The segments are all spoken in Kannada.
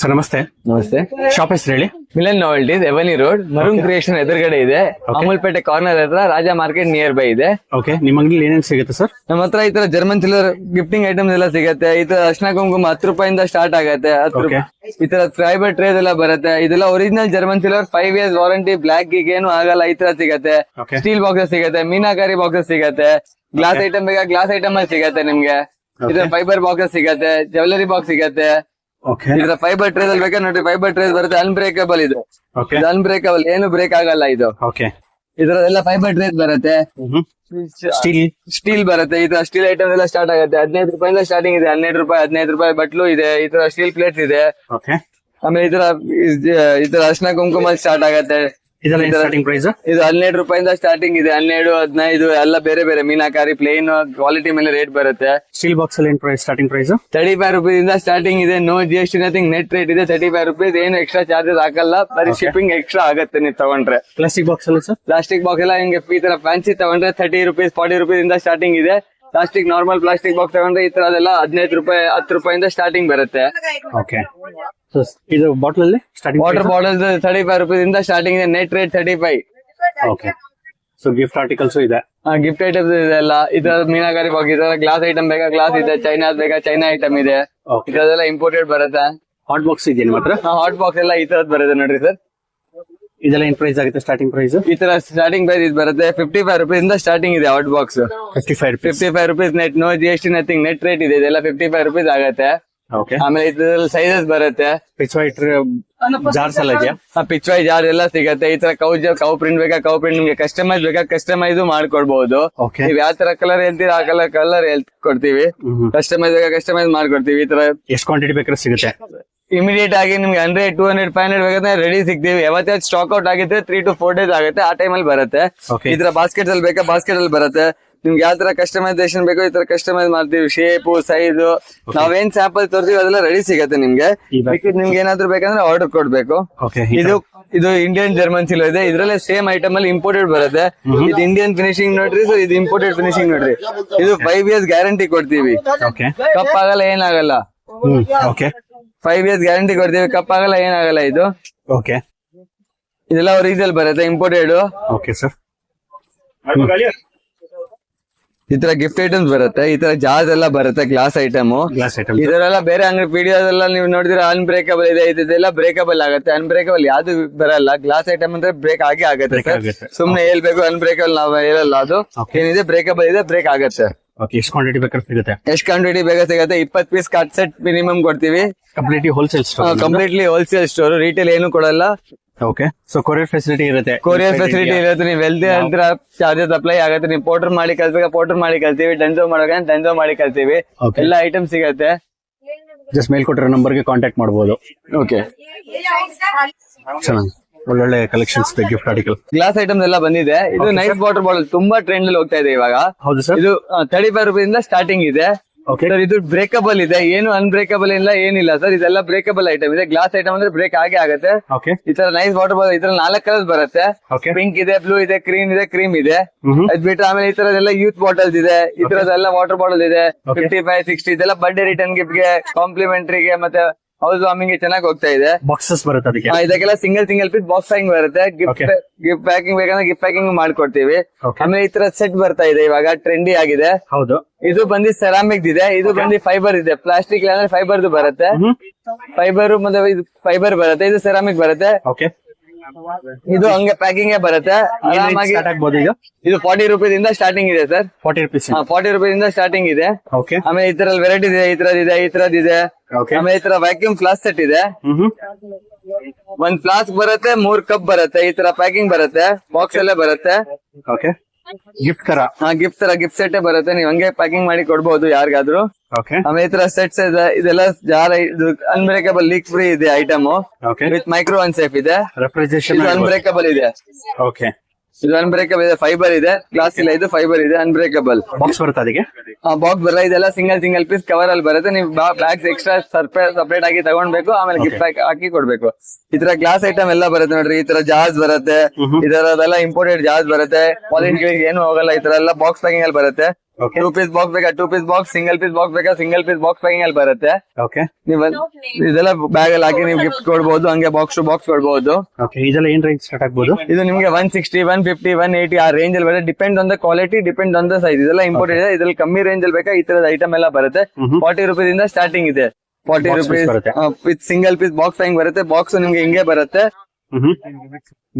ಸರ್ ನಮಸ್ತೆ. ನಮಸ್ತೆ. ಶಾಪ್ ಹೆಸರು ಹೇಳಿ. Milan novelties, avenue road, maroon creation ಎದುರುಗಡೆ ಇದೆ. ಅಮೂಲ್ಪೇಟೆ ಕಾರ್ನರ್ ಹತ್ರ ರಾಜ ಮಾರ್ಕೆಟ್ ನಿಯರ್ ಬೈ ಇದೆ. ಓಕೆ, ನಿಮ್ಮ ಅಂಗಡಿ ಏನೇನು ಸಿಗುತ್ತೆ ಸರ್? ನಮ್ಮ ಹತ್ರ ಈ ತರ ಜರ್ಮನ್ ಸಿಲ್ವರ್ ಗಿಫ್ಟಿಂಗ್ ಐಟಮ್ಸ್ ಎಲ್ಲ ಸಿಗುತ್ತೆ. ಈ ತರ ಅರ್ಶನ ಕುಂಕುಮ 10 ರೂಪಾಯಿಂದ ಸ್ಟಾರ್ಟ್ ಆಗುತ್ತೆ. 10 ರೂಪಾಯಿ. ಈ ತರ ಫೈಬರ್ ಟ್ರೇಸ್ ಎಲ್ಲ ಬರುತ್ತೆ. ಇದೆಲ್ಲ original German silver, 5 years warranty, black ಗಿಗ್ ಏನು ಆಗಲ್ಲ. ಈ ತರ ಸಿಗುತ್ತೆ. ಸ್ಟೀಲ್ ಬಾಕ್ಸಸ್ ಸಿಗುತ್ತೆ, ಮೀನಾಕಾರಿ ಬಾಕ್ಸಸ್ ಸಿಗುತ್ತೆ. ಗ್ಲಾಸ್ ಐಟಮ್ ಬೇಕಾ ಗ್ಲಾಸ್ ಐಟಮ್ ಅಲ್ಲಿ ಸಿಗುತ್ತೆ ನಿಮ್ಗೆ. ಇದ್ರ ಫೈಬರ್ ಬಾಕ್ಸಸ್ ಸಿಗುತ್ತೆ, ಜ್ಯುವೆಲರಿ ಬಾಕ್ಸ್ ಸಿಗುತ್ತೆ. ಇದ್ರ ಫೈಬರ್ ಟ್ರೇಸ್ ಅಲ್ಲಿ ಬೇಕಾ ನೋಡ್ರಿ, ಫೈಬರ್ ಟ್ರೇಸ್ ಬರುತ್ತೆ. ಅನ್ಬ್ರೇಕಬಲ್ ಇದು, ಅನ್ಬ್ರೇಕಬಲ್, ಏನು ಬ್ರೇಕ್ ಆಗಲ್ಲ ಇದು. ಇದ್ರದೆಲ್ಲ ಫೈಬರ್ ಟ್ರೇಸ್ ಬರುತ್ತೆ. ಸ್ಟೀಲ್ ಬರುತ್ತೆ. ಈ ತರ ಸ್ಟೀಲ್ ಐಟಮ್ ಎಲ್ಲ ಸ್ಟಾರ್ಟ್ ಆಗುತ್ತೆ. 15 ರೂಪಾಯಿಂದ ಸ್ಟಾರ್ಟಿಂಗ್ ಇದೆ. 15 ರೂಪಾಯಿ ಬಟ್ಲು ಇದೆ. ಈ ತರ ಸ್ಟೀಲ್ ಪ್ಲೇಟ್ಸ್ ಇದೆ. ಆಮೇಲೆ ಈ ತರ ಅರ್ಶನ ಕುಂಕುಮ ಸ್ಟಾರ್ಟ್ ಆಗುತ್ತೆ. ಇದು 12 ರೂಪಾಯಿಂದ ಸ್ಟಾರ್ಟಿಂಗ್ ಇದೆ. 12, 15 ಎಲ್ಲ ಬೇರೆ ಬೇರೆ ಮೀನಾಕಾರಿ ಪ್ಲೇನ್ ಕ್ವಾಲಿಟಿ ಮೇಲೆ ರೇಟ್ ಬರುತ್ತೆ. ಸ್ಟೀಲ್ ಬಾಕ್ಸ್ ಅಲ್ಲಿ ಸ್ಟಾರ್ಟಿಂಗ್ ಪ್ರೈಸ್ 35 ರೂಪಾಯಿಂದ ಸ್ಟಾರ್ಟಿಂಗ್ ಇದೆ. No GST nothing, net rate ಇದೆ 35 ರೂಪೀಸ್. ಏನು ಎಕ್ಸ್ಟ್ರಾ ಚಾರ್ಜಸ್ ಹಾಕಲ್ಲ, ಬರೀ ಶಿಪ್ಪಿಂಗ್ ಎಕ್ಸ್ಟ್ರಾ ಆಗುತ್ತೆ ನೀವು ತಗೊಂಡ್ರೆ. ಪ್ಲಾಸ್ಟಿಕ್ ಬಾಕ್ಸ್ ಅಲ್ಲಿ ಸರ್? ಪ್ಲಾಸ್ಟಿಕ್ ಬಾಕ್ಸ್ ಎಲ್ಲ ಹಿಂಗೆ ಈ ತರ ಫ್ಯಾನ್ಸಿ ತಗೊಂಡ್ರೆ 30 ರೂಪೀಸ್ 40 ರೂಪೀಸ್ ಸ್ಟಾರ್ಟಿಂಗ್ ಇದೆ. ಪ್ಲಾಸ್ಟಿಕ್ ನಾರ್ಮಲ್ ಪ್ಲಾಸ್ಟಿಕ್ ಬಾಕ್ಸ್ ತಗೊಂಡ್ರೆ ಈ ತರದೆಲ್ಲ 15 ರೂಪಾಯಿ 10 ರೂಪಾಯಿಂದ ಸ್ಟಾರ್ಟಿಂಗ್ ಬರುತ್ತೆ. ಇದು ಬಾಟಲ್ ಅಲ್ಲಿ ವಾಟರ್ ಬಾಟಲ್ 35 ರೂಪೀಸ್ ಸ್ಟಾರ್ಟಿಂಗ್ ಇದೆ. Net rate 35. ಗಿಫ್ಟ್ ಆರ್ಟಿಕಲ್ಸ್ ಇದೆ. ಗಿಫ್ಟ್ ಐಟಮ್ಸ್ ಇದೆ ಎಲ್ಲ. ಇದರ ಮೀನಾಕಾರಿ ಬಾಕ್ಸ್, ಇದರ ಗ್ಲಾಸ್ ಐಟಮ್ ಬೇಕಾ ಗ್ಲಾಸ್ ಇದೆ, ಚೈನಾಸ್ ಬೇಕಾ ಚೈನಾ ಐಟಮ್ ಇದೆ. ಇದೆಲ್ಲ ಇಂಪೋರ್ಟೆಡ್ ಬರುತ್ತೆ. ಹಾಟ್ ಬಾಕ್ಸ್ ಇದೆ ನಿಮ್ಮ ಹತ್ರ? ಹಾಟ್ ಬಾಕ್ಸ್ ಎಲ್ಲ ಈ ತರದ್ ಬರುತ್ತೆ ನೋಡ್ರಿ ಸರ್. ಇದೆಲ್ಲ ಏನ್ ಪ್ರೈಸ್ ಆಗುತ್ತೆ ಸ್ಟಾರ್ಟಿಂಗ್ ಪ್ರೈಸ್? ಈ ತರ ಸ್ಟಾರ್ಟಿಂಗ್ ಪ್ರೈಸ್ ಇದು ಬರುತ್ತೆ 55 ರೂಪೀಸ್ ಸ್ಟಾರ್ಟಿಂಗ್ ಇದೆ. Hot box 55 rupees net, no GST nothing, net rate ಇದೆ. ಇದೆಲ್ಲ 55 ರೂಪೀಸ್ ಆಗುತ್ತೆ. ಆಮೇಲೆ ಇದ್ರಲ್ಲಿ ಸೈಜಸ್ ಬರುತ್ತೆ. ಪಿಚ್ವೈ ಜಾರ್ಸ್ ಎಲ್ಲ ಇದೆಯಾ? ಪಿಚ್ವೈ ಜಾರ್ ಎಲ್ಲ ಸಿಗುತ್ತೆ. ಈ ತರ ಕೌ ಪ್ರಿಂಟ್ ಬೇಕಾ ಕೌ ಪ್ರಿಂಟ್, ನಿಮ್ಗೆ ಕಸ್ಟಮೈಸ್ ಬೇಕಾ ಕಸ್ಟಮೈಸ್ ಮಾಡ್ಕೊಡ್ಬಹುದು. ನೀವ್ ಯಾವ ತರ ಕಲರ್ ಹೇಳ್ತೀರಾ ಆ ಕಲರ್ ಕೊಡ್ತೀವಿ. ಕಸ್ಟಮೈಸ್ ಬೇಕಾ ಕಸ್ಟಮೈಸ್ ಮಾಡ್ಕೊಡ್ತೀವಿ. ಈ ತರ ಎಷ್ಟು ಕ್ವಾಂಟಿಟಿ ಬೇಕಾದ್ರೆ ಸಿಗುತ್ತೆ. ಇಮಿಡಿಯೇಟ್ ಆಗಿ ನಿಮ್ಗೆ 100, 200, 500 ಬೇಕಾದ್ರೆ ರೆಡಿ ಸಿಗ್ತೀವಿ. ಯಾವತ್ತೇ ಸ್ಟಾಕ್ ಔಟ್ ಆಗಿದ್ರೆ 3 to 4 days ಆಗುತ್ತೆ. ಆ ಟೈಮಲ್ಲಿ ಬರುತ್ತೆ. ಈ ತರ ಬಾಸ್ಕೆಟ್ ಅಲ್ಲಿ ಬೇಕಾ ಬಾಸ್ಕೆಟ್ ಅಲ್ಲಿ ಬರುತ್ತೆ. ನಿಮ್ಗೆ ಯಾವ ತರ ಕಸ್ಟಮೈಸೇಷನ್ ಬೇಕೋ ಈ ತರ ಕಸ್ಟಮೈಸ್ ಮಾಡ್ತೀವಿ. ಶೇಪ್, ಸೈಜ್, ನಾವೇನ್ ಸ್ಯಾಂಪಲ್ ತೋರ್ತೀವಿ ಅದೆಲ್ಲ ರೆಡಿ ಸಿಗತ್ತೆ ನಿಮ್ಗೆ. ನಿಮ್ಗೆ ಏನಾದ್ರು ಬೇಕಂದ್ರೆ ಆರ್ಡರ್ ಕೊಡ್ಬೇಕು. ಇದು ಇಂಡಿಯನ್ ಜರ್ಮನ್ ಸಿಲ್ವರ್ ಇದೆ. ಇದ್ರಲ್ಲೇ ಸೇಮ್ ಐಟಮ್ ಅಲ್ಲಿ ಇಂಪೋರ್ಟೆಡ್ ಬರುತ್ತೆ. ಇದು ಇಂಡಿಯನ್ ಫಿನಿಶಿಂಗ್ ನೋಡ್ರಿ, ಸೊ ಇದು ಇಂಪೋರ್ಟೆಡ್ ಫಿನಿಶಿಂಗ್ ನೋಡ್ರಿ. ಇದು 5 years ಗ್ಯಾರಂಟಿ ಕೊಡ್ತೀವಿ. ಕಪ್ ಆಗಲ್ಲ, ಏನಾಗಲ್ಲ. 5 years ಗ್ಯಾರಂಟಿ ಕೊಡ್ತೀವಿ, ಕಪ್ ಆಗಲ್ಲ, ಏನಾಗಲ್ಲ. ಇದು ಇದೆಲ್ಲ ಒರಿಜಿನಲ್ ಬರುತ್ತೆ, ಇಂಪೋರ್ಟೆಡ್. ಈ ತರ ಗಿಫ್ಟ್ ಐಟಮ್ಸ್ ಬರುತ್ತೆ. ಈ ತರ ಜಾರ್ಸ್ ಎಲ್ಲ ಬರುತ್ತೆ, ಗ್ಲಾಸ್ ಐಟಮ್. ಇದರೆಲ್ಲ ಬೇರೆ ಅಂಗಡಿ ವಿಡಿಯೋಸ್ ಎಲ್ಲ ನೀವು ನೋಡಿದ್ರೆ ಅನ್ಬ್ರೇಕಬಲ್ ಇದೆ. ಇದೆಲ್ಲ ಬ್ರೇಕಬಲ್ ಆಗುತ್ತೆ. ಅನ್ಬ್ರೇಕಬಲ್ ಯಾವ್ದು ಬರಲ್ಲ. ಗ್ಲಾಸ್ ಐಟಮ್ ಅಂದ್ರೆ ಬ್ರೇಕ್ ಆಗಿ ಆಗುತ್ತೆ. ಸುಮ್ನೆ ಹೇಳ್ಬೇಕು ಅನ್ಬ್ರೇಕಬಲ್ ನಾವು ಹೇಳಲ್ಲ. ಅದು ಏನಿದೆ ಬ್ರೇಕಬಲ್ ಇದೆ, ಬ್ರೇಕ್ ಆಗುತ್ತೆ. ಎಷ್ಟು ಕ್ವಾಂಟಿಟಿ ಬೇಕಾದ್ರೆ ಸಿಗುತ್ತೆ? ಎಷ್ಟು ಕ್ವಾಂಟಿಟಿ ಬೇಕಾದ್ರೆ ಸಿಗುತ್ತೆ. 20 ಪೀಸ್ ಕಟ್ ಸೆಟ್ ಮಿನಿಮಮ್ ಕೊಡ್ತೀವಿ. ಕಂಪ್ಲೀಟ್ಲಿ ಹೋಲ್ಸೇಲ್ ಸ್ಟೋರ್, ರಿಟೇಲ್ ಏನು ಕೊಡಲ್ಲ. ಕೊರಿಯರ್ ಫೆಸಿಲಿಟಿ ಇರುತ್ತೆ. ನೀವು ವೆಲ್ದಿ ಅಂತ ಚಾರ್ಜಸ್ ಅಪ್ಲೈ ಆಗುತ್ತೆ. ನೀವು ಪೋರ್ಟರ್ ಮಾಡಿ ಕಳ್ಸ್ಬೇಕಾ ಪೋರ್ಟರ್ ಮಾಡಿ ಕಳ್ತೀವಿ. ಡಂಜೋ ಮಾಡೋಕೆ ಡಂಜೋ ಮಾಡಿ ಕಳ್ತೀವಿ. ಎಲ್ಲ ಐಟಮ್ ಸಿಗತ್ತೆ. ಜಸ್ಟ್ ಮೇಲ್ ಕೊಟ್ಟಿರೋ ನಂಬರ್ಗೆ ಕಾಂಟ್ಯಾಕ್ಟ್ ಮಾಡಬಹುದು. ಒಳ್ಳೊಳ್ಳೆ collections gift article glass items ಎಲ್ಲ ಬಂದಿದೆ. ಇದು ನೈಸ್ ವಾಟರ್ ಬಾಟಲ್ ತುಂಬಾ ಟ್ರೆಂಡ್ ಅಲ್ಲಿ ಹೋಗ್ತಾ ಇದೆ ಇವಾಗ. ಹೌದು ಸರ್. ಇದು 35 ರೂಪಾಯಿಂದ ಸ್ಟಾರ್ಟಿಂಗ್ ಇದೆ. ಇದು ಬ್ರೇಕಬಲ್ ಇದೆ, ಏನು ಅನ್ಬ್ರೇಕಬಲ್ ಇಲ್ಲ, ಏನಿಲ್ಲ ಸರ್. ಇದೆಲ್ಲ ಬ್ರೇಕಬಲ್ ಐಟಮ್ ಇದೆ. ಗ್ಲಾಸ್ ಐಟಮ್ ಅಂದ್ರೆ ಬ್ರೇಕ್ ಆಗೇ ಆಗುತ್ತೆ. ಈ ತರ ನೈಸ್ ವಾಟರ್ ಬಾಟಲ್ ಇದ್ರಲ್ಲಿ 4 ಕಲರ್ಸ್ ಬರುತ್ತೆ. ಪಿಂಕ್ ಇದೆ, ಬ್ಲೂ ಇದೆ, ಕ್ರೀಮ್ ಇದೆ. ಅದ್ ಬಿಟ್ರೆ ಆಮೇಲೆ ಈ ತರದೆಲ್ಲ ಯೂತ್ ಬಾಟಲ್ಸ್ ಇದೆ. ಈ ತರದೆಲ್ಲ ವಾಟರ್ ಬಾಟಲ್ ಇದೆ. 55, 60 ಇದೆಲ್ಲ ಬರ್ಡೇ ರಿಟರ್ನ್ ಗಿಫ್ಟ್ ಗೆ, ಕಾಂಪ್ಲಿಮೆಂಟರಿಗೆ, ಮತ್ತೆ ಹೌಸ್ ವಾರ್ಮಿಂಗ್ ಗೆ ಚೆನ್ನಾಗಿ ಹೋಗ್ತಾ ಇದೆ. ಬಾಕ್ಸಸ್ ಬರುತ್ತೆ. ಇದಕ್ಕೆಲ್ಲ ಸಿಂಗಲ್ ಪೀಸ್ ಬಾಕ್ಸ್ ಪ್ಯಾಕಿಂಗ್ ಬರುತ್ತೆ. ಗಿಫ್ಟ್ ಪ್ಯಾಕಿಂಗ್ ಬೇಕಂದ್ರೆ ಗಿಫ್ಟ್ ಪ್ಯಾಕಿಂಗ್ ಮಾಡ್ಕೊಡ್ತೀವಿ. ಆಮೇಲೆ ಈ ತರ ಸೆಟ್ ಬರ್ತಾ ಇದೆ ಇವಾಗ, ಟ್ರೆಂಡಿ ಆಗಿದೆ. ಹೌದು. ಇದು ಬಂದು ಸೆರಾಮಿಕ್ ಇದೆ. ಇದು ಬಂದು ಫೈಬರ್ ಇದೆ. ಪ್ಲಾಸ್ಟಿಕ್ ಅಂದ್ರೆ ಫೈಬರ್ದು ಬರುತ್ತೆ. ಫೈಬರ್ ಮತ್ತೆ ಇದು ಫೈಬರ್ ಬರುತ್ತೆ. ಇದು ಸೆರಾಮಿಕ್ ಬರುತ್ತೆ. ಇದು ಹಂಗೆ ಪ್ಯಾಕಿಂಗ್ ಬರುತ್ತೆ. ಆರಾಮಾಗಿ ಇದು 40 ರೂಪೀಸ್ ಸ್ಟಾರ್ಟಿಂಗ್ ಇದೆ ಸರ್. 40 ರೂಪೀಸ್ ಸ್ಟಾರ್ಟಿಂಗ್ ಇದೆ. ಆಮೇಲೆ ಈ ತರ ವೆರೈಟಿ ಇದೆ. ಈ ತರದ್ ಇದೆ. ಆಮೇಲೆ ಈ ತರ ವ್ಯಾಕ್ಯೂಮ್ ಫ್ಲಾಸ್ಕ್ ಸೆಟ್ ಇದೆ. 1 ಫ್ಲಾಸ್ಕ್ ಬರುತ್ತೆ, 3 ಕಪ್ ಬರುತ್ತೆ. ಈ ತರ ಪ್ಯಾಕಿಂಗ್ ಬರುತ್ತೆ. ಬಾಕ್ಸ್ ಅಲ್ಲೇ ಬರುತ್ತೆ. ಗಿಫ್ಟ್ ಗಿಫ್ಟ್ ಸೆಟ್ ಬರುತ್ತೆ. ನೀವು ಹಂಗೆ ಪ್ಯಾಕಿಂಗ್ ಮಾಡಿ ಕೊಡ್ಬಹುದು ಯಾರಿಗಾದ್ರು. ಆಮೇಲೆ ಈ ತರ ಸೆಟ್ಸ್ ಇದೆ. ಇದೆಲ್ಲ ಜಾರ್ ಅನ್ಬ್ರೇಕಬಲ್ ಲೀಕ್ ಫ್ರೀ ಇದೆ ಐಟಮ್. ವಿತ್ ಮೈಕ್ರೋ ಅನ್ಸೇಫ್ ಇದೆ. ಇದು ಅನ್ಬ್ರೇಕಬಲ್ ಇದೆ. ಇದು ಅನ್ಬ್ರೇಕಬಲ್ ಇದೆ. ಫೈಬರ್ ಇದೆ, ಗ್ಲಾಸ್ ಇಲ್ಲ. ಇದು ಫೈಬರ್ ಇದೆ, ಅನ್ಬ್ರೇಕಬಲ್. ಬಾಕ್ಸ್ ಬರುತ್ತೆ ಅದಕ್ಕೆ? ಬಾಕ್ಸ್ ಬರಲ್ಲ. ಇದೆಲ್ಲ ಸಿಂಗಲ್ ಪೀಸ್ ಕವರ್ ಅಲ್ಲಿ ಬರುತ್ತೆ. ನೀವು ಬ್ಯಾಗ್ಸ್ ಎಕ್ಸ್ಟ್ರಾ ಸಪರೇಟ್ ಆಗಿ ತಗೊಂಡ್ಬೇಕು. ಆಮೇಲೆ ಗಿಫ್ಟ್ ಪ್ಯಾಕ್ ಹಾಕಿ ಕೊಡ್ಬೇಕು. ಈ ತರ ಗ್ಲಾಸ್ ಐಟಮ್ ಎಲ್ಲ ಬರುತ್ತೆ ನೋಡ್ರಿ. ಈ ತರ ಜಾರ್ಸ್ ಬರುತ್ತೆ. ಇದರದೆಲ್ಲ ಇಂಪೋರ್ಟೆಡ್ ಜಾರ್ಸ್ ಬರುತ್ತೆ. ಪಾಲಿಶ್ ಏನು ಹೋಗಲ್ಲ. ಈ ತರ ಎಲ್ಲ ಬಾಕ್ಸ್ ಪ್ಯಾಕಿಂಗ್ ಅಲ್ಲಿ ಬರುತ್ತೆ. ಓಕೆ 2 ಪೀಸ್ ಬಾಕ್ಸ್ ಬೇಕಾ 2 piece box, single piece box ಬೇಕಾ ಸಿಂಗಲ್ ಪೀಸ್ ಬಾಕ್ಸ್ ಪ್ಯಾಕಿಂಗ್ ಅಲ್ಲಿ ಬರುತ್ತೆ. ಓಕೆ ನೀವು ಇದೆಲ್ಲ ಬ್ಯಾಗ್ ಅಲ್ಲಿ ಹಾಕಿ ನೀವು ಗಿಫ್ಟ್ ಕೊಡ್ಬೋದು, ಹಂಗೆ ಬಾಕ್ಸ್ ಟು ಬಾಕ್ಸ್ ಕೊಡ್ಬೋದು. ಓಕೆ ಇದೆಲ್ಲ ಏನ್ ರೇಂಜ್ ಸ್ಟಾರ್ಟ್ ಆಗ್ಬೋದು? ಇದು ನಿಮಗೆ 160, 150, 180 ಆ ರೇಂಜ್ ಅಲ್ಲಿ ಬರುತ್ತೆ. Depend on the quality, depend on the size. ಇದೆಲ್ಲ ಇಂಪೋರ್ಟೆಡ್ ಇದೆ. ಇದ್ರಲ್ಲಿ ಕಮ್ಮಿ ರೇಂಜ್ ಅಲ್ಲಿ ಬೇಕಾ ಈ ತರದ ಐಟಮ್ ಎಲ್ಲ ಬರುತ್ತೆ. 40 rupees ಇಂದ ಸ್ಟಾರ್ಟಿಂಗ್ ಇದೆ. 40 Box rupees ಬರುತ್ತೆ. With single piece box packing ಬರುತ್ತೆ. ಬಾಕ್ಸ್ ನಿಮ್ಗೆ ಹಿಂಗೆ ಬರುತ್ತೆ,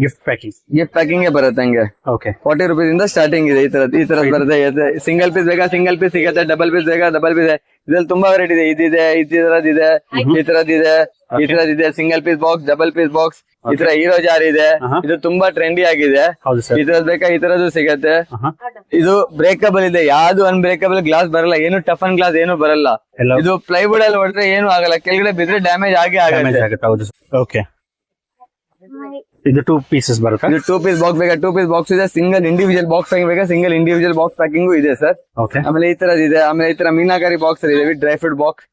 ಗಿಫ್ಟ್ ಪ್ಯಾಕಿಂಗ್. ಗಿಫ್ಟ್ ಪ್ಯಾಕಿಂಗ್ ಬರುತ್ತೆ ಹಂಗೆ. ಓಕೆ 40 rupees ಇಂದ ಸ್ಟಾರ್ಟಿಂಗ್ ಇದೆ. ಈ ತರದ್ ಬರುತ್ತೆ. ಸಿಂಗಲ್ ಪೀಸ್ ಬೇಕಾ ಸಿಂಗಲ್ ಪೀಸ್ ಸಿಗುತ್ತೆ, ಡಬಲ್ ಪೀಸ್ ಬೇಕಾ ಡಬಲ್ ಪೀಸ್. ಇದ್ರಲ್ಲಿ ತುಂಬಾ ವೆರೈಟಿ ಇದೆ. ಇದಿದೆ, ಈ ತರದಿದೆ, ಈ ತರದಿದೆ, ಈ ತರದಿದೆ. Single piece box, double piece box, ಈ ತರ ಹೀರೋ ಜಾರ್ ಇದೆ. ಇದು ತುಂಬಾ ಟ್ರೆಂಡಿ ಆಗಿದೆ. ಹೌದು ಸರ್. ಈ ತರದ್ ಬೇಕಾ ಈ ತರದ್ದು ಸಿಗತ್ತೆ. ಇದು ಬ್ರೇಕಬಲ್ ಇದೆ, ಯಾವ್ದು ಅನ್ಬ್ರೇಕಬಲ್ ಗ್ಲಾಸ್ ಬರಲ್ಲ, ಏನು ಟಫ್ ಅಂಡ್ ಗ್ಲಾಸ್ ಏನು ಬರಲ್ಲ. ಎಲ್ಲ ಇದು ಪ್ಲೈವುಡ್ ಅಲ್ಲಿ ಹೊಡೆದ್ರೆ ಏನು ಆಗಲ್ಲ, ಕೆಳಗಡೆ ಬಿದ್ರೆ ಡ್ಯಾಮೇಜ್ ಆಗೇ ಡ್ಯಾಮೇಜ್ ಆಗುತ್ತೆ. ಆಗುತ್ತೆ. ಹೌದು. ಓಕೆ ಇದು 2 pieces ಬರುತ್ತಾ? ಇದು 2 ಪೀಸ್ ಬಾಕ್ಸ್ ಬೇಕಾ 2 ಪೀಸ್ ಬಾಕ್ಸ್ ಇದೆ. ಸಿಂಗಲ್ ಇಂಡಿವಿಜುವಲ್ ಬಾಕ್ಸ್ ಪ್ಯಾಕಿಂಗ್ ಬೇಕಾ ಸಿಂಗಲ್ ಇಂಡಿವಿಜುವಲ್ ಬಾಕ್ಸ್ ಪ್ಯಾಕಿಂಗ್ ಇದೆ ಸರ್. ಓಕೆ ಆಮೇಲೆ ಈ ತರದ್ ಇದೆ. ಆಮೇಲೆ ಈ ತರ ಮೀನಾಕಾರಿ ಬಾಕ್ಸ್ ಇದೆ with dry fruit box.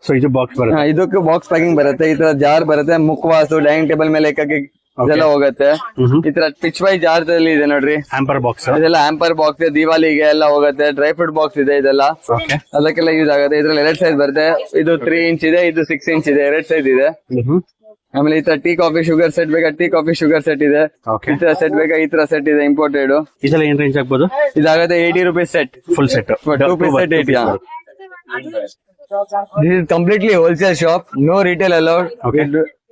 So ಇದು ಬಾಕ್ಸ್ ಬರುತ್ತೆ. ಇದಕ್ಕೂ ಬಾಕ್ಸ್ ಪ್ಯಾಕಿಂಗ್ ಬರುತ್ತೆ. ಈ ತರ ಜಾರ್ ಬರುತ್ತೆ, ಮುಖವಾಸು ಡೈನಿಂಗ್ ಟೇಬಲ್ ಮೇಲೆ ಇಕ್ಕಕ್ಕೆ ಇದೆಲ್ಲ ಹೋಗುತ್ತೆ. ಈ ತರ ಪಿಚ್ ವೈ ಜಾರ್ ಇದೆ ನೋಡ್ರಿ, ಹ್ಯಾಂಪರ್ ಬಾಕ್ಸ್. ಇದೆಲ್ಲ ಆಂಪರ್ ಬಾಕ್ಸ್ ದಿವಾಲಿಗೆ ಎಲ್ಲ ಹೋಗುತ್ತೆ. ಡ್ರೈ ಫ್ರೂಟ್ ಬಾಕ್ಸ್ ಇದೆ ಇದೆಲ್ಲ, ಓಕೆ ಅದಕ್ಕೆಲ್ಲ ಯೂಸ್ ಆಗುತ್ತೆ. ಇದ್ರಲ್ಲಿ 2 ಸೈಜ್ ಬರುತ್ತೆ. ಇದು 3 ಇಂಚ್ ಇದೆ, ಇದು 6 ಇಂಚ್ ಇದೆ. 2 ಸೈಜ್ ಇದೆ. ಆಮೇಲೆ ಈ ತರ ಟೀ ಕಾಫಿ ಶುಗರ್ ಸೆಟ್ ಬೇಕಾ ಟೀ ಕಾಫಿ ಶುಗರ್ ಸೆಟ್ ಇದೆ. ಓಕೆ ಈ ತರ ಸೆಟ್ ಬೇಕಾ ಈ ತರ ಸೆಟ್ ಇದೆ ಇಂಪೋರ್ಟೆಡ್. ಇದೆಲ್ಲ ಏನ್ ರೇಂಜ್ ಆಗ್ಬೋದು? ಇದಾಗುತ್ತೆ 80 rupees set, full set 2 piece set 80. This is completely wholesale shop, no retail allowed. Okay.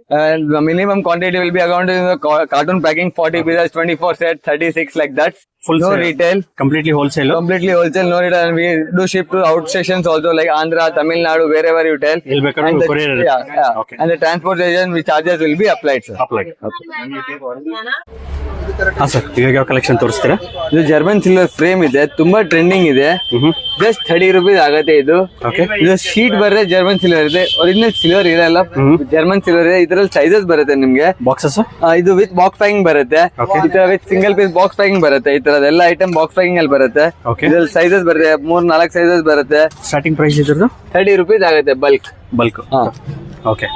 And the minimum quantity will be around in the carton packing 40 pieces, 24 set, 36 like that. Full No sale. retail, completely wholesale. completely wholesale, no retail. And we do ship to out stations also like Andhra, Tamil Nadu, wherever you tell. ಎಲ್ಲಿ ಬೇಕಾದ್ರೂ And the, courier yeah, ಇರುತ್ತೆ. yeah. Okay. And the transportation which charges will be applied, sir. Applied. ಹಾ ಸರ್, ಈಗ ಯಾವ ಕಲೆಕ್ಷನ್ ತೋರಿಸ್ತೀರಾ? ಇದು ಜರ್ಮನ್ ಸಿಲ್ವರ್ ಫ್ರೇಮ್ ಇದೆ, ತುಂಬಾ ಟ್ರೆಂಡಿಂಗ್ ಇದೆ. ಜಸ್ಟ್ 30 rupees ಆಗುತ್ತೆ ಇದು. ಓಕೆ ಇದು ಶೀಟ್ ಬರುತ್ತೆ, ಜರ್ಮನ್ ಸಿಲ್ವರ್ ಇದೆ. ಒರಿಜಿನಲ್ ಸಿಲ್ವರ್ ಇರಲ್ಲ, ಜರ್ಮನ್ ಸಿಲ್ವರ್ ಇದೆ. ಇದರಲ್ಲಿ ಸೈಜಸ್ ಬರುತ್ತೆ ನಿಮ್ಗೆ. ಬಾಕ್ಸಸ್ ಇದು ವಿತ್ ಬಾಕ್ಸ್ ಪ್ಯಾಕಿಂಗ್ ಬರುತ್ತೆ. ಈ ತರ with single piece box packing ಬರುತ್ತೆ. ಈ ತರದ ಎಲ್ಲ ಐಟಮ್ ಬಾಕ್ಸ್ ಪ್ಯಾಕಿಂಗ್ ಅಲ್ಲಿ ಬರುತ್ತೆ. ಓಕೆ ಇದ್ರಲ್ಲಿ ಸೈಜಸ್ ಬರುತ್ತೆ, 3-4 ಸೈಜಸ್ ಬರುತ್ತೆ. ಸ್ಟಾರ್ಟಿಂಗ್ ಪ್ರೈಸ್ ಇದ್ರದ್ದು 30 rupees ಆಗುತ್ತೆ ಬಲ್ಕ್. ಬಲ್ಕ್. ಓಕೆ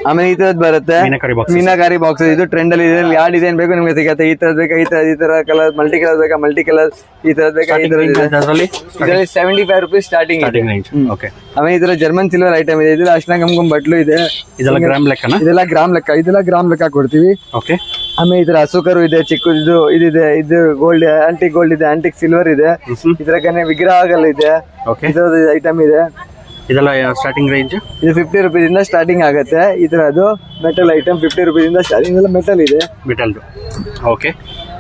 ಆಮೇಲೆ ಈ ತರದ್ ಬರುತ್ತೆ ಮೀನಾಕಾರಿ ಬಾಕ್ಸ್. ಮೀನಾಕಾರಿ ಬಾಕ್ಸ್. ಇದು ಟ್ರೆಂಡ್ ಅಲ್ಲಿ ಇದೆ. ಯಾವ ಡಿಸೈನ್ ಬೇಕು ನಿಮ್ಗೆ ಸಿಗುತ್ತೆ. ಈ ತರದ್ ಬೇಕಾ ಈ ತರ ಕಲರ್, ಮಲ್ಟಿ ಕಲರ್ ಬೇಕಾ ಮಲ್ಟಿ ಕಲರ್, ಈ ತರದ್ ಬೇಕಾ ಈ ತರದ್ ಇದೆ. ಅದರಲ್ಲಿ ಇದರಲ್ಲಿ 75 rupees ಸ್ಟಾರ್ಟಿಂಗ್ ಇದೆ. Starting range. ಓಕೆ ಆಮೇಲೆ ಇದರ ಜರ್ಮನ್ ಸಿಲ್ವರ್ ಐಟಮ್ ಇದೆ. ಇದ್ರಲ್ಲಿ ಅರ್ಶಿನ ಕುಂಕುಮ ಬಟ್ಲು ಇದೆ. ಇದೆಲ್ಲ ಗ್ರಾಮ್ ಲೆಕ್ಕನಾ? ಇದೆಲ್ಲ ಗ್ರಾಮ್ ಲೆಕ್ಕ, ಇದೆಲ್ಲ ಗ್ರಾಮ್ ಲೆಕ್ಕ ಕೊಡ್ತೀವಿ. ಓಕೆ ಆಮೇಲೆ ಇದರ ಹಸುಕರು ಇದೆ, ಚಿಕ್ಕದು ಇದಿದೆ. ಇದು ಗೋಲ್ಡ್, ಆಂಟಿಕ್ ಗೋಲ್ಡ್ ಇದೆ, ಆಂಟಿಕ್ ಸಿಲ್ವರ್ ಇದೆ. ಇದರ ವಿಗ್ರಹಗಳು ಇದೆ. ಓಕೆ ಇದರದ ಐಟಮ್ ಇದೆ. ಇದೆಲ್ಲ ಸ್ಟಾರ್ಟಿಂಗ್ ರೇಂಜ್ ಇದು 50 rupees ಇಂದ ಸ್ಟಾರ್ಟಿಂಗ್ ಆಗುತ್ತೆ. ಈ ತರದ್ದು ಮೆಟಲ್ ಐಟಮ್ 50 rupees ಇಂದ ಸ್ಟಾರ್ಟಿಂಗ್. ಎಲ್ಲ ಮೆಟಲ್ ಇದೆ. ಮೆಟಲ್ದು. ಓಕೆ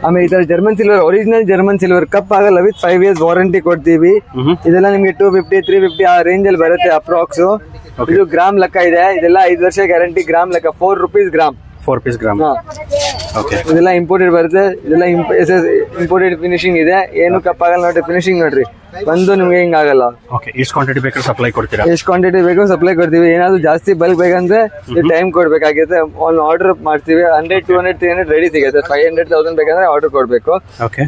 ಆಮೇಲೆ ಈ ತರ German silver, original German silver cup ಆಗಲ್ಲ, ವಿತ್ 5 years ವಾರಂಟಿ ಕೊಡ್ತೀವಿ. ಇದೆಲ್ಲ ನಿಮ್ಗೆ 250, 350 ಆ ರೇಂಜ್ ಅಲ್ಲಿ ಬರುತ್ತೆ ಅಪ್ರಾಕ್ಸ್. ಇದು ಗ್ರಾಮ್ ಲೆಕ್ಕ ಇದೆ. ಇದೆಲ್ಲ 5 ವರ್ಷ ಗ್ಯಾರಂಟಿ. ಗ್ರಾಮ್ ಲೆಕ್ಕ 4 rupees gram. 4 piece gram. Okay ಇದೆಲ್ಲ ಇಂಪೋರ್ಟೆಡ್ ಬರುತ್ತೆ. ಇದೆಲ್ಲ ಇಂಪೋರ್ಟೆಡ್ ಫಿನಿಶಿಂಗ್ ಇದೆ. ಏನು ಕಪ್ ಆಗಲ್ಲ ನೋಡ್ರಿ, ಫಿನಿಶಿಂಗ್ ನೋಡ್ರಿ, ಬಂದು ನಿಮ್ಗೆ ಹಿಂಗ್ ಆಗಲ್ಲ. ಓಕೆ ಎಷ್ಟು ಕ್ವಾಂಟಿಟಿ ಬೇಕಾದ್ರೆ ಸಪ್ಲೈ ಕೊಡ್ತೀರಾ? ಎಷ್ಟು ಕ್ವಾಂಟಿಟಿ ಬೇಕು ಸಪ್ಲೈ ಕೊಡ್ತೀವಿ. ಏನಾದ್ರು ಜಾಸ್ತಿ ಬಲ್ಕ್ ಬೇಕಂದ್ರೆ ಟೈಮ್ ಕೊಡ್ಬೇಕಾಗುತ್ತೆ. ಒಂದು ಆರ್ಡರ್ ಮಾಡ್ತೀವಿ. 100, 200, 300 ರೆಡಿ ಸಿಗುತ್ತೆ. 500, 1000 ಬೇಕಂದ್ರೆ ಆರ್ಡರ್ ಕೊಡ್ಬೇಕು. ಓಕೆ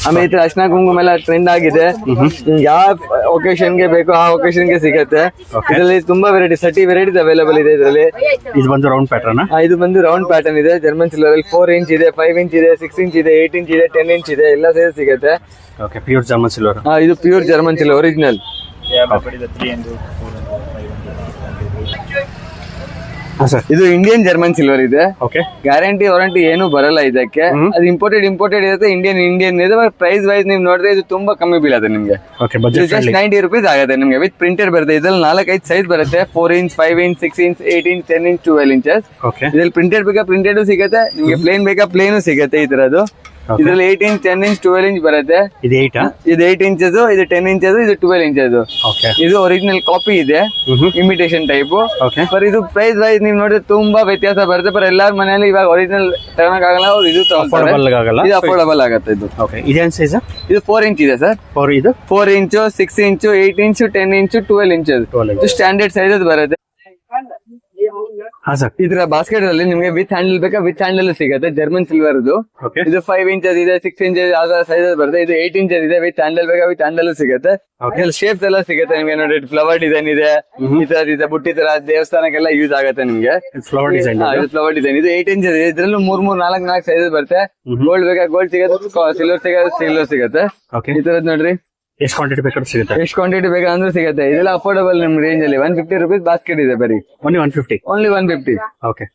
ಆಮೇಲೆ ಈ ತರ ಅರ್ಶಿನ ಕುಂಕುಮ ಎಲ್ಲ ಟ್ರೆಂಡ್ ಆಗಿದೆ. ಯಾವ ಒಕೇಶನ್ ಗೆ ಬೇಕು ಆ ಒಕೇಶನ್ ಗೆ ಸಿಗುತ್ತೆ. ಇದರಲ್ಲಿ ತುಂಬಾ ವೆರೈಟಿ, 30 ವೆರೈಟೀಸ್ ಅವೈಲೇಬಲ್ ಇದೆ ಇದರಲ್ಲಿ. ಇದು ಬಂದು ರೌಂಡ್ ಪ್ಯಾಟರ್ನ್. ಇದು ಬಂದು ರೌಂಡ್ ಪ್ಯಾಟರ್ನ್ ಇದೆ. ಜರ್ಮನ್ ಸಿಲ್ವರ್ ಅಲ್ಲಿ 4 ಇಂಚ್ ಇದೆ, 5 ಇಂಚ್ ಇದೆ, 6 ಇಂಚ್ ಇದೆ, 8 ಇಂಚ್ ಇದೆ, 10 ಇಂಚ್ ಇದೆ. ಎಲ್ಲ ಸೈಜ್ ಸಿಗುತ್ತೆ. Okay pure German silver. ಇದು pure German silver original. Sir ಇದು ಇಂಡಿಯನ್ ಜರ್ಮನ್ ಸಿಲ್ವರ್ ಇದೆ. ಓಕೆ ಗ್ಯಾರಂಟಿ ವಾರಂಟಿ ಏನು ಬರಲ್ಲ ಇದಕ್ಕೆ. ಅದು ಇಂಪೋರ್ಟೆಡ್ ಇರುತ್ತೆ. ಇಂಡಿಯನ್ ಇದೆ. ಪ್ರೈಸ್ ವೈಸ್ ನೀವು ನೋಡಿದ್ರೆ ಇದು ತುಂಬಾ ಕಮ್ಮಿ ಬೀಳುತ್ತೆ ನಿಮ್ಗೆ. ಓಕೆ ಬಜೆಟ್ ಜಸ್ಟ್ 90 rupees ಆಗುತ್ತೆ ನಿಮ್ಗೆ. ವಿತ್ ಪ್ರಿಂಟೆಡ್ ಬರುತ್ತೆ. ಇದ್ರಲ್ಲಿ 4-5 ಸೈಜ್ ಬರುತ್ತೆ. 4 inch, 5 inch, 6 inch, 8 inch, 10 inch, 12 inches. Okay ಇದ್ರಲ್ಲಿ ಪ್ರಿಂಟೆಡ್ ಬೇಕಾ ಪ್ರಿಂಟೆಡ್ ಸಿಗುತ್ತೆ ನಿಮ್ಗೆ. ಪ್ಲೇನ್ ಬೇಕಾ ಪ್ಲೇನ್ ಸಿಗುತ್ತೆ ಈ ತರದ್ದು. ಇದರಲ್ಲಿ 8 ಇಂಚ್, 10 ಇಂಚ್, 12 ಇಂಚ್ ಬರುತ್ತೆ. ಇದು 8 ಇದು 8 ಇಂಚಸ್, ಇದು 10 ಇಂಚಸ್, ಇದು 12 ಇಂಚಸ್. ಓಕೆ ಇದು ಒರಿಜಿನಲ್ ಕಾಪಿ ಇದೆ, ಇಮಿಟೇಷನ್ ಟೈಪ್. ಓಕೆ ಬಟ್ ಇದು ಪ್ರೈಸ್ ವೈಸ್ ನೀವು ನೋಡಿದ್ರೆ ತುಂಬಾ ವ್ಯತ್ಯಾಸ ಬರುತ್ತೆ. ಬಟ್ ಎಲ್ಲಾರ ಮನೆಯಲ್ಲಿ ಇವಾಗ ಒರಿಜಿನಲ್ ತಗೊಳಕ್ಕಾಗಲ್ಲ, ಅವ್ರು ಇದು ಅಫೋರ್ಡಬಲ್ ಆಗಲ್ಲ. ಇದು ಅಫೋರ್ಡಬಲ್ ಆಗುತ್ತೆ. ಇದು ಓಕೆ ಇದೇನ್ ಸೈಜ್? ಇದು 4 ಇಂಚ್ ಇದೆ ಸರ್. 4 ಇದು 4 ಇಂಚು, 6 ಇಂಚು, 8 ಇಂಚು, 10 ಇಂಚು, 12 ಇಂಚಸ್. ಇದು ಸ್ಟ್ಯಾಂಡರ್ಡ್ ಸೈಜಸ್ ಬರುತ್ತೆ. ಹಾ ಸರ್. ಈ ತರ ಬಾಸ್ಕೆಟ್ ಅಲ್ಲಿ ನಿಮ್ಗೆ ವಿತ್ ಹ್ಯಾಂಡಲ್ ಬೇಕಾ ವಿತ್ ಹ್ಯಾಂಡಲ್ ಸಿಗುತ್ತೆ, ಜರ್ಮನ್ ಸಿಲ್ವರ್ ಇದು. ಓಕೆ. ಇದು 5 ಇಂಚಸ್ ಇದೆ, 6 ಇಂಚಸ್ ಯಾವ ಸೈಜ್ ಬರುತ್ತೆ. ಇದು 8 ಇಂಚಸ್ ಇದೆ, ವಿತ್ ಹ್ಯಾಂಡಲ್ ಬೇಕಾ ವಿತ್ ಹ್ಯಾಂಡಲ್ ಸಿಗುತ್ತೆ. ಶೇಪ್ಸ್ ಎಲ್ಲ ಸಿಗುತ್ತೆ ನಿಮ್ಗೆ. ನೋಡಿ ಫ್ಲವರ್ ಡಿಸೈನ್ ಇದೆ, ಈ ತರ ಇದೆ, ಬುಟ್ಟಿ ತರ ದೇವಸ್ಥಾನಕ್ಕೆಲ್ಲ ಯೂಸ್ ಆಗುತ್ತೆ ನಿಮ್ಗೆ. Flower design. ಫ್ಲವರ್ ಡಿಸೈನ್ ಇದು 8 ಇಂಚಸ್ ಇದೆ. ಇದ್ರಲ್ಲೂ 3 ಸೈಜಸ್ ಬರುತ್ತೆ. ಗೋಲ್ಡ್ ಬೇಕಾ ಗೋಲ್ಡ್ ಸಿಗುತ್ತೆ, ಸಿಲ್ವರ್ ಸಿಗುತ್ತೆ. ಈ ತರದ್ ನೋಡ್ರಿ. ಎಷ್ಟು ಕ್ವಾಂಟಿಟಿ ಬೇಕಾದ್ರೂ ಸಿಗುತ್ತೆ? ಎಷ್ಟು ಕ್ವಾಂಟಿಟಿ ಬೇಕಾದ್ರೂ ಸಿಗುತ್ತೆ. ಇದೆಲ್ಲ ಅಫೋರ್ಡಬಲ್ ನಿಮ್ ರೇಂಜ್ ಅಲ್ಲಿ. 150 rupees ಬಾಸ್ಕೆಟ್ ಇದೆ ಬರೀ. ಓನ್ಲಿ 150. ಓನ್ಲಿ 150. ಓಕೆ.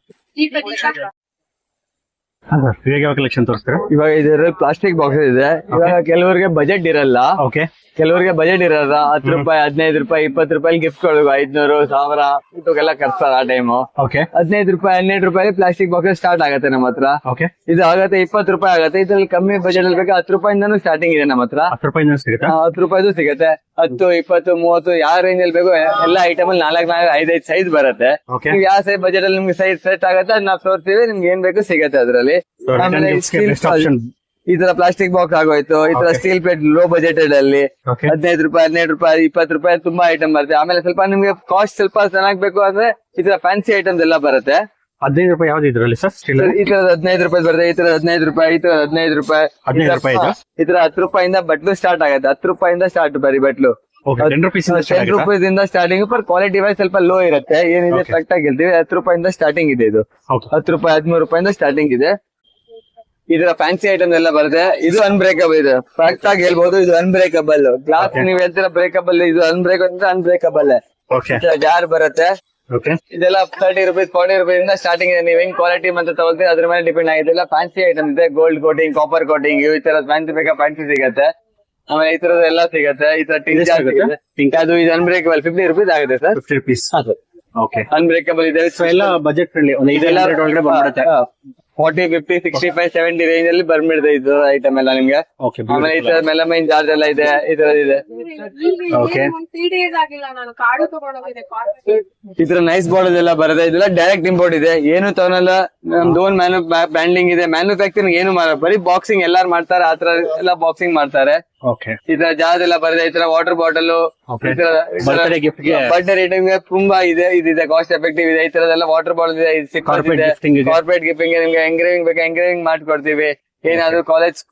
ಹಾ ಸರ್, ಇವಾಗ ಯಾವ ಕಲೆಕ್ಷನ್ ತೋರಿಸ್ತೀರಾ? ಇವಾಗ ಇದರ ಪ್ಲಾಸ್ಟಿಕ್ ಬಾಕ್ಸ್ ಇದೆ. ಇವಾಗ ಕೆಲವರಿಗೆ ಬಜೆಟ್ ಇರಲ್ಲ, ಓಕೆ. ಕೆಲವರಿಗೆ ಬಜೆಟ್ ಇರಲ್ಲ. 10 ರೂಪಾಯಿ, 15 ರೂಪಾಯಿ, 20 ರೂಪಾಯಿ ಗಿಫ್ಟ್ ಕೊಡಬೇಕು. 500, 1000 ಇಂಥವೆಲ್ಲ ಖರ್ಚಾರ ಆ ಟೈಮು. ಓಕೆ. 15 ರೂಪಾಯಿ, 12 ರೂಪಾಯಿ ಪ್ಲಾಸ್ಟಿಕ್ ಬಾಕ್ಸ್ ಸ್ಟಾರ್ಟ್ ಆಗುತ್ತೆ ನಮ್ಮ ಹತ್ರ. ಓಕೆ. ಇದು ಆಗತ್ತೆ 20 ರೂಪಾಯಿ ಆಗುತ್ತೆ. ಇದ್ರಲ್ಲಿ ಕಮ್ಮಿ ಬಜೆಟ್ ಅಲ್ಲಿ ಬೇಕಾ 10 ರೂಪಾಯಿಂದನೂ ಸ್ಟಾರ್ಟಿಂಗ್ ಇದೆ ನಮ್ಮ ಹತ್ರ. 10 ರೂಪಾಯಿಂದ ಸಿಗುತ್ತಾ? 10 ರೂಪಾಯಿದು ಸಿಗುತ್ತೆ. 10, 20, 30 ಯಾವ ರೇಂಜ್ ಅಲ್ಲಿ ಬೇಕು ಎಲ್ಲ ಐಟಮ್ ಅಲ್ಲಿ 4, 5 ಸೈಜ್ ಬರುತ್ತೆ. ಓಕೆ. ನೀವು ಯಾವ ಸೈಜ್ ಬಜೆಟ್ ಅಲ್ಲಿ ನಿಮ್ಗೆ ಸೈಜ್ ಸೆಟ್ ಆಗುತ್ತೆ ಅದನ್ನ ನಾವು ತೋರಿಸ್ತೀವಿ. ನಿಮ್ಗೆ ಏನ್ ಬೇಕು ಸಿಗುತ್ತೆ ಅದರಲ್ಲಿ. Best option. ಈ ತರ ಪ್ಲಾಸ್ಟಿಕ್ ಬಾಕ್ಸ್ ಆಗೋಯ್ತು. ಈ ತರ ಸ್ಟೀಲ್ ಪ್ಲೇಟ್ ಲೋ ಬಜೆಟೆಡ್ ಅಲ್ಲಿ ಓಕೆ. 15 ರೂಪಾಯಿ, 12 ರೂಪಾಯಿ, 20 ರೂಪಾಯಿ ತುಂಬಾ ಐಟಮ್ ಬರುತ್ತೆ. ಆಮೇಲೆ ಸ್ವಲ್ಪ ನಿಮ್ಗೆ ಕಾಸ್ಟ್ ಸ್ವಲ್ಪ ಚೆನ್ನಾಗ್ ಬೇಕು ಅಂದ್ರೆ ಈ ತರ ಫ್ಯಾನ್ಸಿ ಐಟಮ್ಸ್ ಎಲ್ಲ ಬರುತ್ತೆ. 15 ರೂಪಾಯಿ ಯಾವ್ದು ಇದ್ರಲ್ಲಿ ಸರ್? ಸ್ಟೀಲ್ ಈ ತರದ 15 ರೂಪಾಯಿ ಬರುತ್ತೆ. ಈ ತರ 15 ರೂಪಾಯಿ, ಈ ತರ 15 ರೂಪಾಯಿ, 15 ರೂಪಾಯಿ ಇದು? ಈ ತರ 10 ರೂಪಾಯಿಂದ ಬಟ್ಲು ಸ್ಟಾರ್ಟ್ ಆಗುತ್ತೆ. 10 ರೂಪಾಯಿಯಿಂದ ಸ್ಟಾರ್ಟ್ ಬರೀ ಬಟ್ಲು. ಓಕೆ. 10 ರೂಪೀಸ್ 10 ರೂಪಾಯಿಂದ ಸ್ಟಾರ್ಟಿಂಗ್. ಪರ್ ಕ್ವಾಲಿಟಿ ವೈಸ್ ಸ್ವಲ್ಪ ಲೋ ಇರುತ್ತೆ. ಏನಿದೆ Okay. ಕರೆಕ್ಟ್ ಆಗಿ ಹೇಳ್ತೀವಿ. 10 ರೂಪಾಯಿಂದ ಸ್ಟಾರ್ಟಿಂಗ್ ಇದೆ ಇದು. ಓಕೆ. 10 ರೂಪಾಯಿ, 13 ರೂಪಾಯಿಂದ ಸ್ಟಾರ್ಟಿಂಗ್ ಇದೆ. ಈ ತರ ಫ್ಯಾನ್ಸಿ ಐಟಮ್ ಎಲ್ಲ ಬರುತ್ತೆ. ಇದು ಅನ್ಬ್ರೇಕಬಲ್ ಇದೆ. ಕರೆಕ್ಟ್ ಆಗಿ ಹೇಳ್ಬೋದು, ಇದು ಅನ್ಬ್ರೇಕಬಲ್ ಗ್ಲಾಸ್. Okay. ನೀವ್ ಹೇಳ್ತೀರಾ ಬ್ರೇಕಬಲ್, ಇದು ಅನ್ಬ್ರೇಕಬಲ್ ಅಂದ್ರೆ ಅನ್ಬ್ರೇಕಬಲ್. ಓಕೆ. ಜಾರ್ ಬರುತ್ತೆ. ಓಕೆ. ಇದೆಲ್ಲ 30 ರೂಪೀಸ್, 40 ರೂಪೀಸ್ ಇಂದ ಸ್ಟಾರ್ಟಿಂಗ್ ಇದೆ. ನೀವ್ ಹೆಂಗ್ ಕ್ವಾಲಿಟಿ ಮತ್ತೆ ತಗೊಳ್ತೀವಿ ಅದ್ರ ಮೇಲೆ ಡಿಪೆಂಡ್ ಆಗಿದೆ. ಎಲ್ಲ ಫ್ಯಾನ್ಸಿ ಐಟಮ್ ಇದೆ. ಗೋಲ್ಡ್ ಕೋಟಿಂಗ್, ಕಾಪರ್ ಕೋಟಿಂಗ್, ಈ ತರ ಫ್ಯಾನ್ಸಿ ಬೇಕಾ ಫ್ಯಾನ್ಸಿ ಸಿಗುತ್ತೆ. ಆಮೇಲೆ ಈ ತರದ ಎಲ್ಲ ಸಿಗುತ್ತೆ. ಈ ತರ ಟಿಂಕ್ ಅದು ಇದು ಅನ್ಬ್ರೇಕಬಲ್ 50 ರೂಪೀಸ್ ಆಗುತ್ತೆ ಸರ್. 50 ರೂಪೀಸ್. ಓಕೆ. ಅನ್ಬ್ರೇಕಬಲ್ ಇದೆ. ಸೊ ಎಲ್ಲ ಬಜೆಟ್ ಫ್ರೆಂಡ್ಲಿ. ಒಂದು 500 ಒಳಗಡೆ ಬಂದ್ಬಿಡುತ್ತೆ. 40, 50, 65, 70 ರೇಂಜ್ ಅಲ್ಲಿ ಬಂದ್ಬಿಡುತ್ತೆ ಇದು ಐಟಮ್ ಎಲ್ಲ ನಿಮ್ಗೆ. ಓಕೆ. ಆಮೇಲೆ ಈ ತರ ಮೆಲಮೈನ್ ಚಾರ್ಜ್ ಎಲ್ಲ ಇದೆ. ಈ ತರದ್ ಇದೆ. ಓಕೆ. 3 days ಆಗಿಲ್ಲ, ನಾನು ಕಾಡು ತಗೊಂಡೋಗಿದ್ದೆ. ಈ ತರ ನೈಸ್ ಬಾಟಲ್ ಎಲ್ಲ ಬರುತ್ತೆ. ಇದೆಲ್ಲ ಡೈರೆಕ್ಟ್ ಇಂಪೋರ್ಟ್ ಇದೆ. ಏನು ತಗೊಳಲ್ಲ. ನಮ್ದು ಓನ್ ಬ್ರ್ಯಾಂಡಿಂಗ್ ಇದೆ. ಮ್ಯಾನುಫ್ಯಾಕ್ಚರಿಂಗ್ ಏನು ಮಾಡಲ್ಲ, ಬರೀ ಬಾಕ್ಸಿಂಗ್ ಎಲ್ಲಾರು ಮಾಡ್ತಾರೆ. ಆತರ ಎಲ್ಲ ಬಾಕ್ಸಿಂಗ್ ಮಾಡ್ತಾರೆ. ಓಕೆ. ಈ ತರ ಜಾರ್ಜ್ ಎಲ್ಲ ಬರುತ್ತೆ. ಈ ತರ water bottle, Okay. Birthday gift ಗೆ ಬರ್ತ್ಡೇ ರೇಟಿಂಗ್ ತುಂಬಾ ಇದೆ. ಇದಿದೆ, ಕಾಸ್ಟ್ ಎಫೆಕ್ಟಿವ್ ಇದೆ. ಈ ತರದೆಲ್ಲ ವಾಟರ್ ಬಾಟಲ್ ಇದೆ. ಕಾರ್ಪೊರೇಟ್ ಗಿಫ್ಟಿಂಗ್ ಇದೆ. ಕಾರ್ಪೊರೇಟ್ ಗಿಫ್ಟಿಂಗ್ ನಿಮ್ಗೆ ಎಂಗ್ರೇವಿಂಗ್ ಬೇಕಾ ಎಂಗ್ರೇವಿಂಗ್ ಮಾಡ್ಕೊಡ್ತೀವಿ. ಏನಾದ್ರು ಕಾಲೇಜ್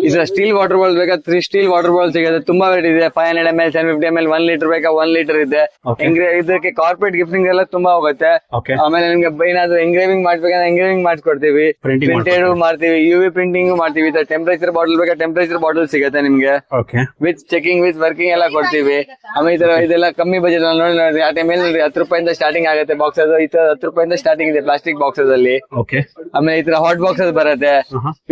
ಇದು ಸ್ಟೀಲ್ ವಾಟರ್ ಬಾಟಲ್ ಬೇಕಾ 3 ಸ್ಟೀಲ್ ವಾಟರ್ ಬಾಟಲ್ ಸಿಗುತ್ತೆ. ತುಂಬಾ ವೇಟ್ ಇದೆ. 500 ml, 750 ml, 1 ಲೀಟರ್ ಬೇಕಾ 1 ಲೀಟರ್ ಇದೆ. Okay. ಇದಕ್ಕೆ ಕಾರ್ಪೊರೇಟ್ ಗಿಫ್ಟಿಂಗ್ ಎಲ್ಲ ತುಂಬಾ ಹೋಗುತ್ತೆ. ಓಕೆ. ಆಮೇಲೆ ನಿಮ್ಗೆ ಏನಾದ್ರು ಎಂಗ್ರೇವಿಂಗ್ ಮಾಡ್ಬೇಕಂದ್ರೆ ಎಂಗ್ರೇವಿಂಗ್ ಮಾಡ್ಕೊಡ್ತೀವಿ. Printing ಪ್ರಿಂಟೆಡ್ ಮಾಡ್ತೀವಿ, UV ಪ್ರಿಂಟಿಂಗ್ ಮಾಡ್ತೀವಿ. ಟೆಂಪರೇಚರ್ ಬಾಟಲ್ ಬೇಕಾ ಟೆಂಪರೇಚರ್ ಬಾಟಲ್ ಸಿಗುತ್ತೆ ನಿಮ್ಗೆ. Okay. With checking, with working ಎಲ್ಲ ಕೊಡ್ತೀವಿ. ಆಮೇಲೆ ಈ ತರ ಇದೆಲ್ಲ ಕಮ್ಮಿ ಬಜೆಟ್ ನೋಡಿ. ಆ ಟೈಮಲ್ಲಿ 10 ರೂಪಾಯಿಂದ ಸ್ಟಾರ್ಟಿಂಗ್ ಆಗುತ್ತೆ ಬಾಕ್ಸ್. ಅದು ಈ ತರ 10 ರೂಪಾಯಿಂದ ಸ್ಟಾರ್ಟಿಂಗ್ ಇದೆ ಪ್ಲಾಸ್ಟಿಕ್ ಬಾಕ್ಸಸ್ ಅಲ್ಲಿ. ಓಕೆ. ಆಮೇಲೆ ಈ ತರ ಹಾಟ್ ಬಾಕ್ಸಸ್ ಬರುತ್ತೆ.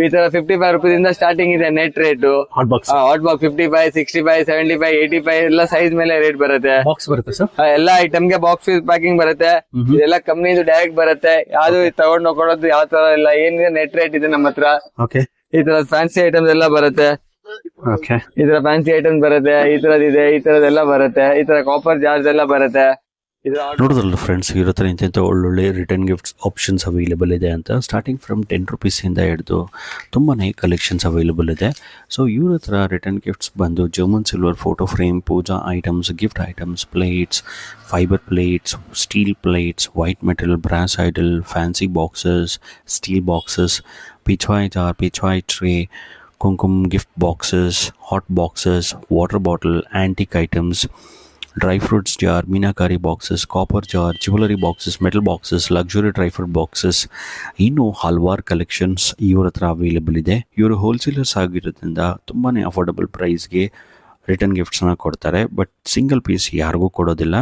ಈ ತರ 55 ರೂಪೀಸ್ ಇಂದ ಸ್ಟಾರ್ಟಿಂಗ್ ಇದೆ net rate. Hot box. Hot box 55, 65, 75, 85 ಎಲ್ಲ ಸೈಜ್ ಮೇಲೆ ರೇಟ್ ಬರುತ್ತೆ. ಬಾಕ್ಸ್ ಬರುತ್ತೆ ಸರ್? ಎಲ್ಲ ಐಟಮ್ಗೆ ಬಾಕ್ಸ್ ಪ್ಯಾಕಿಂಗ್ ಬರುತ್ತೆ. ಇದೆಲ್ಲ ಕಂಪ್ನಿದು ಡೈರೆಕ್ಟ್ ಬರುತ್ತೆ. ಯಾವ್ದು ತಗೊಂಡ್ ಹೋಗೋದು ಯಾವ ತರ ಇಲ್ಲ. ಏನಿದೆ ನೆಟ್ ರೇಟ್ ಇದೆ ನಮ್ಮ ಹತ್ರ. ಓಕೆ. ಈ ತರ ಫ್ಯಾನ್ಸಿ ಐಟಮ್ಸ್ ಎಲ್ಲ ಬರುತ್ತೆ. ಓಕೆ. ಈ ತರ ಫ್ಯಾನ್ಸಿ ಐಟಮ್ಸ್ ಬರುತ್ತೆ. ಈ ತರದಿದೆ, ಈ ತರದೆಲ್ಲ ಬರುತ್ತೆ. ಈ ತರ ಕಾಪರ್ ಜಾರ್ಜ್ ಎಲ್ಲ ಬರುತ್ತೆ. ನೋಡಿದ್ರಲ್ಲ ಫ್ರೆಂಡ್ಸ್, ಇರೋ ಥರ ಇಂಥ ಒಳ್ಳೊಳ್ಳೆ ರಿಟರ್ನ್ ಗಿಫ್ಟ್ಸ್ ಆಪ್ಷನ್ಸ್ ಅವೈಲೇಬಲ್ ಇದೆ ಅಂತ. ಸ್ಟಾರ್ಟಿಂಗ್ ಫ್ರಮ್ 10 ರೂಪೀಸಿಂದ ಹಿಡಿದು ತುಂಬಾ ಕಲೆಕ್ಷನ್ಸ್ ಅವೈಲೇಬಲ್ ಇದೆ. ಸೊ ಇವ್ರ ಹತ್ರ ರಿಟರ್ನ್ ಗಿಫ್ಟ್ಸ್ ಬಂದು German silver photo frame, puja items, gift items, plates, fibre plates, steel plates, white metal, brass idol, fancy boxes, steel boxes, Pichwai jar, Pichwai tray, kumkum gift boxes, hot boxes, water bottle, antique items, dry fruits jar, meenakari boxes, copper jar, jewellery boxes, metal boxes, luxury dry fruit boxes, ಇನ್ನೂ ಹಲವಾರು ಕಲೆಕ್ಷನ್ಸ್ ಇವ್ರ ಹತ್ರ ಅವೈಲೇಬಲ್ ಇದೆ. ಇವರು ಹೋಲ್ಸೇಲರ್ಸ್ ಆಗಿರೋದ್ರಿಂದ ತುಂಬಾ ಅಫೋರ್ಡಬಲ್ ಪ್ರೈಸ್ಗೆ ರಿಟರ್ನ್ ಗಿಫ್ಟ್ಸ್ನ ಕೊಡ್ತಾರೆ. ಬಟ್ ಸಿಂಗಲ್ ಪೀಸ್ ಯಾರಿಗೂ ಕೊಡೋದಿಲ್ಲ.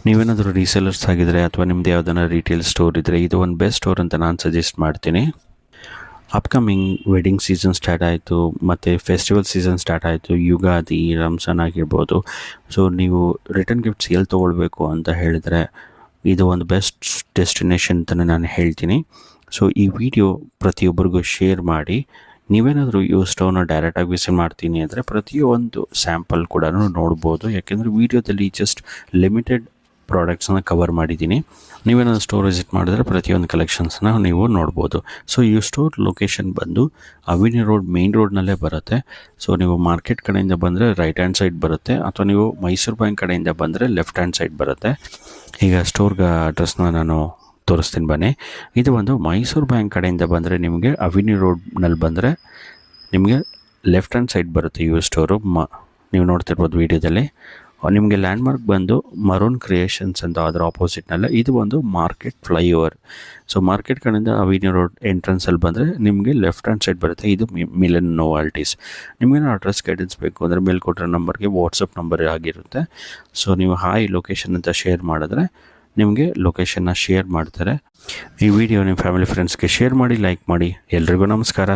ನೀವೇನಾದರೂ ರೀಸೇಲರ್ಸ್ ಆಗಿದ್ರೆ ಅಥವಾ ನಿಮ್ದು ಯಾವುದಾರ ರಿಟೇಲ್ ಸ್ಟೋರ್ ಇದ್ದರೆ ಇದು ಒಂದು ಬೆಸ್ಟ್ ಸ್ಟೋರ್ ಅಂತ ನಾನು ಸಜೆಸ್ಟ್ ಮಾಡ್ತೀನಿ. ಅಪ್ಕಮಿಂಗ್ ವೆಡ್ಡಿಂಗ್ ಸೀಸನ್ ಸ್ಟಾರ್ಟ್ ಆಯಿತು, ಮತ್ತು ಫೆಸ್ಟಿವಲ್ ಸೀಸನ್ ಸ್ಟಾರ್ಟ್ ಆಯಿತು. ಯುಗಾದಿ, ರಂಜಾನ್ ಆಗಿರ್ಬೋದು. ಸೊ ನೀವು ರಿಟರ್ನ್ ಗಿಫ್ಟ್ಸ್ ಎಲ್ಲಿ ತೊಗೊಳ್ಬೇಕು ಅಂತ ಹೇಳಿದ್ರೆ ಇದು ಒಂದು ಬೆಸ್ಟ್ ಡೆಸ್ಟಿನೇಷನ್ ಅಂತಲೇ ನಾನು ಹೇಳ್ತೀನಿ. ಸೊ ಈ ವಿಡಿಯೋ ಪ್ರತಿಯೊಬ್ಬರಿಗೂ ಶೇರ್ ಮಾಡಿ. ನೀವೇನಾದರೂ ಈ ಸ್ಟೋರ್ನ ಡೈರೆಕ್ಟಾಗಿ ವಿಸಿಟ್ ಮಾಡ್ತೀನಿ ಅಂದರೆ ಪ್ರತಿಯೊಂದು ಸ್ಯಾಂಪಲ್ ಕೂಡ ನೋಡ್ಬೋದು. ಯಾಕೆಂದರೆ ವಿಡಿಯೋದಲ್ಲಿ ಜಸ್ಟ್ ಲಿಮಿಟೆಡ್ ಪ್ರಾಡಕ್ಟ್ಸನ್ನ ಕವರ್ ಮಾಡಿದ್ದೀನಿ. ನೀವೇನಾದ್ರು ಸ್ಟೋರ್ ವಿಸಿಟ್ ಮಾಡಿದ್ರೆ ಪ್ರತಿಯೊಂದು ಕಲೆಕ್ಷನ್ಸ್ನ ನೀವು ನೋಡ್ಬೋದು. ಸೊ ಈ ಸ್ಟೋರ್ ಲೊಕೇಶನ್ ಬಂದು ಅವಿನಿ ರೋಡ್, ಮೇನ್ ರೋಡ್ನಲ್ಲೇ ಬರುತ್ತೆ. ಸೊ ನೀವು ಮಾರ್ಕೆಟ್ ಕಡೆಯಿಂದ ಬಂದರೆ ರೈಟ್ ಹ್ಯಾಂಡ್ ಸೈಡ್ ಬರುತ್ತೆ, ಅಥವಾ ನೀವು ಮೈಸೂರು ಬ್ಯಾಂಕ್ ಕಡೆಯಿಂದ ಬಂದರೆ ಲೆಫ್ಟ್ ಹ್ಯಾಂಡ್ ಸೈಡ್ ಬರುತ್ತೆ. ಈಗ ಸ್ಟೋರ್ಗೆ ಅಡ್ರೆಸ್ನ ನಾನು ತೋರಿಸ್ತೀನಿ ಬನ್ನಿ. ಇದು ಒಂದು ಮೈಸೂರು ಬ್ಯಾಂಕ್ ಕಡೆಯಿಂದ ಬಂದರೆ ನಿಮಗೆ ಅವಿನ್ಯೂ ರೋಡ್ನಲ್ಲಿ ಬಂದರೆ ನಿಮಗೆ ಲೆಫ್ಟ್ ಹ್ಯಾಂಡ್ ಸೈಡ್ ಬರುತ್ತೆ ಯುವ ಸ್ಟೋರು. ನೀವು ನೋಡ್ತಿರ್ಬೋದು ವೀಡಿಯೋದಲ್ಲಿ. ನಿಮಗೆ ಲ್ಯಾಂಡ್ಮಾರ್ಕ್ ಬಂದು ಮರೂನ್ ಕ್ರಿಯೇಷನ್ಸ್ ಅಂತ ಅದರ ಆಪೋಸಿಟ್ನಲ್ಲ. ಇದು ಒಂದು ಮಾರ್ಕೆಟ್ ಫ್ಲೈಓವರ್. ಸೊ ಮಾರ್ಕೆಟ್ ಕಡೆಯಿಂದ ಅವಿನ್ಯೂ ರೋಡ್ ಎಂಟ್ರೆನ್ಸಲ್ಲಿ ಬಂದರೆ ನಿಮಗೆ ಲೆಫ್ಟ್ ಹ್ಯಾಂಡ್ ಸೈಡ್ ಬರುತ್ತೆ. ಇದು ಮಿಲನ್ ನೋವಾಲ್ಟೀಸ್. ನಿಮಗೇನೋ ಅಡ್ರೆಸ್ ಗೈಡೆನ್ಸ್ ಬೇಕು ಅಂದರೆ ಮೇಲೆ ಕೊಟ್ಟಿರೋ ನಂಬರ್ಗೆ ವಾಟ್ಸಪ್ ನಂಬರ್ ಆಗಿರುತ್ತೆ. ಸೊ ನೀವು ಹಾಯ್ ಲೊಕೇಶನ್ ಅಂತ ಶೇರ್ ಮಾಡಿದ್ರೆ ನಿಮಗೆ ಲೊಕೇಶನ್ನ ಶೇರ್ ಮಾಡ್ತಾರೆ. ಈ ವಿಡಿಯೋ ನಿಮ್ಮ ಫ್ಯಾಮಿಲಿ ಫ್ರೆಂಡ್ಸ್ಗೆ ಶೇರ್ ಮಾಡಿ, ಲೈಕ್ ಮಾಡಿ. ಎಲ್ರಿಗೂ ನಮಸ್ಕಾರ.